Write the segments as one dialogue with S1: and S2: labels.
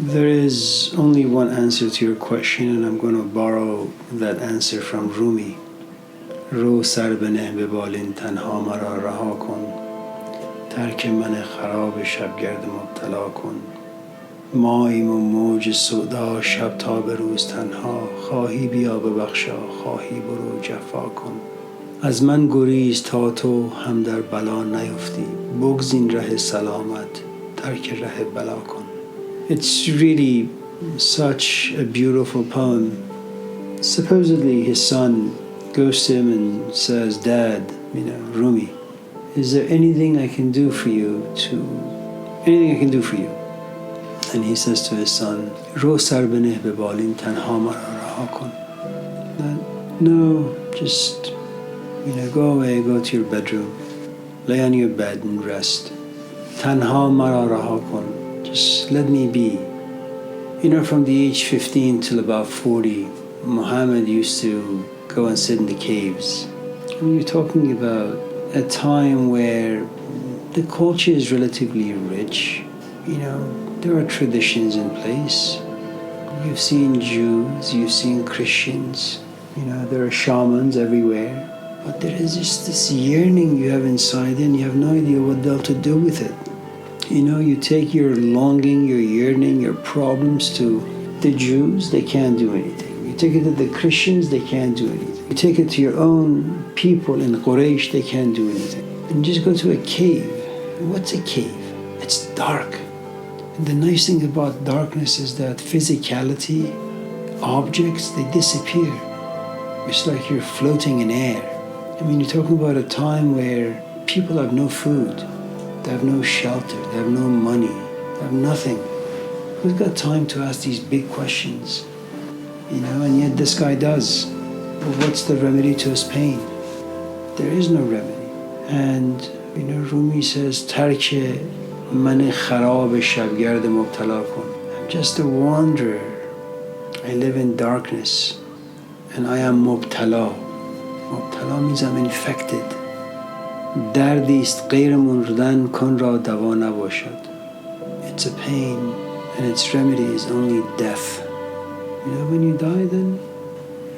S1: There is only one answer to your question, and I'm going to borrow that answer from Rumi. رو سر بنه به بالین تنها مرا رها کن ترک من خراب شبگرد مبتلا کن ماییم و موج سودا شب تا به روز تنها خواهی بیا ببخشا خواهی برو جفا کن از من گریز تا تو هم در بلا نیفتی بگزین ره سلامت ترک ره بلا کن. It's really such a beautiful poem. Supposedly his son goes to him and says, Dad, Rumi, is there anything I can do for you anything I can do for you? And he says to his son, رو سر بنه به بالین تنها مرا رها کن. No, just, go away, go to your bedroom, lay on your bed and rest. تنها مرا رها کن. Just let me be. From the age 15 till about 40, Muhammad used to go and sit in the caves. You're talking about a time where the culture is relatively rich. There are traditions in place. You've seen Jews, you've seen Christians, there are shamans everywhere. But there is just this yearning you have inside and you have no idea what they'll to do with it. You take your longing, your yearning, your problems to the Jews, they can't do anything. You take it to the Christians, they can't do anything. You take it to your own people in Quraysh, they can't do anything. And just go to a cave. What's a cave? It's dark. And the nice thing about darkness is that physicality, objects, they disappear. It's like you're floating in air. You're talking about a time where people have no food, they have no shelter, they have no money, they have nothing. Who's got time to ask these big questions? And yet this guy does. Well, what's the remedy to his pain? There is no remedy. And, Rumi says, ترک من خراب شبگرد مبتلا کن. I'm just a wanderer. I live in darkness. And I am مبتلا. مبتلا means I'm infected. دردی است غیر مردن کن را دوا نباشد. It's a pain and its remedy is only death. When you die, then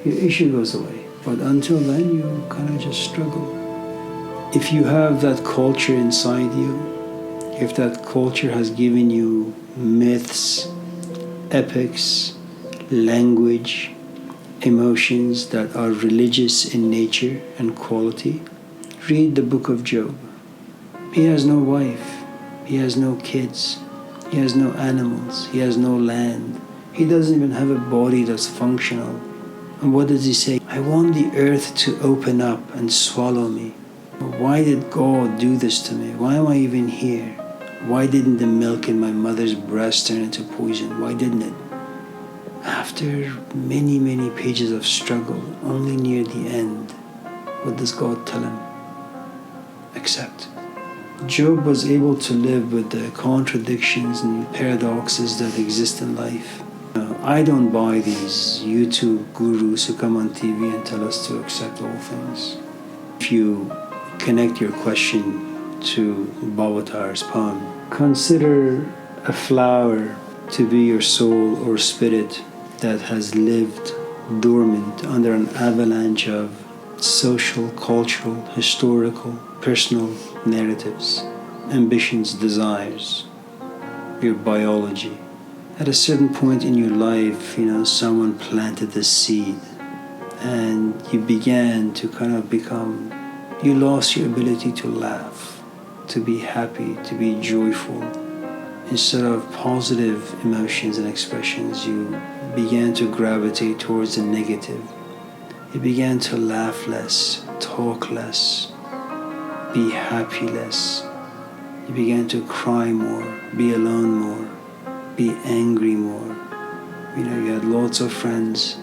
S1: your issue goes away. But until then, you kind of just struggle. If you have that culture inside you, if that culture has given you myths, epics, language, emotions that are religious in nature and quality, read the book of Job. He has no wife, he has no kids, he has no animals, he has no land. He doesn't even have a body that's functional. And what does he say? I want the earth to open up and swallow me. But why did God do this to me? Why am I even here? Why didn't the milk in my mother's breast turn into poison? Why didn't it? After many, many pages of struggle, only near the end, what does God tell him? Accept. Job was able to live with the contradictions and paradoxes that exist in life. I don't buy these YouTube gurus who come on TV and tell us to accept all things. If you connect your question to Bhavatar's poem, consider a flower to be your soul or spirit that has lived dormant under an avalanche of social, cultural, historical, personal narratives, ambitions, desires, your biology. At a certain point in your life, someone planted the seed and you began to kind of you lost your ability to laugh, to be happy, to be joyful. Instead of positive emotions and expressions, you began to gravitate towards the negative. You began to laugh less, talk less, be happy less. You began to cry more, be alone more, be angry more. You had lots of friends.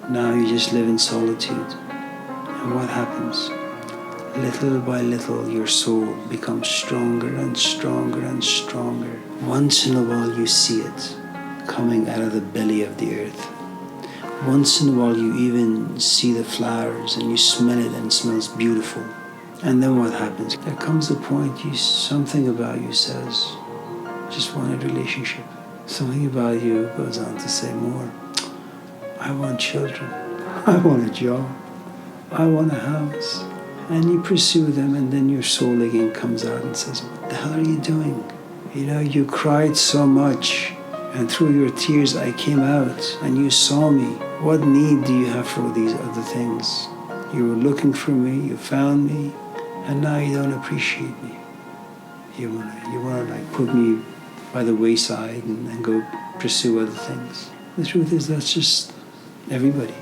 S1: Now you just live in solitude. And what happens? Little by little, your soul becomes stronger and stronger and stronger. Once in a while, you see it coming out of the belly of the earth. Once in a while, you even see the flowers and you smell it and it smells beautiful. And then what happens? There comes a point, something about you says, just want a relationship. Something about you goes on to say more. I want children. I want a job. I want a house. And you pursue them, and then your soul again comes out and says, what the hell are you doing? You know, you cried so much, and through your tears I came out, and you saw me. What need do you have for these other things? You were looking for me, you found me, and now you don't appreciate me. You wanna like put me by the wayside and go pursue other things. The truth is that's just everybody.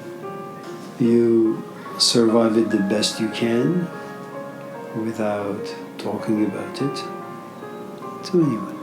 S1: You survive it the best you can without talking about it to anyone.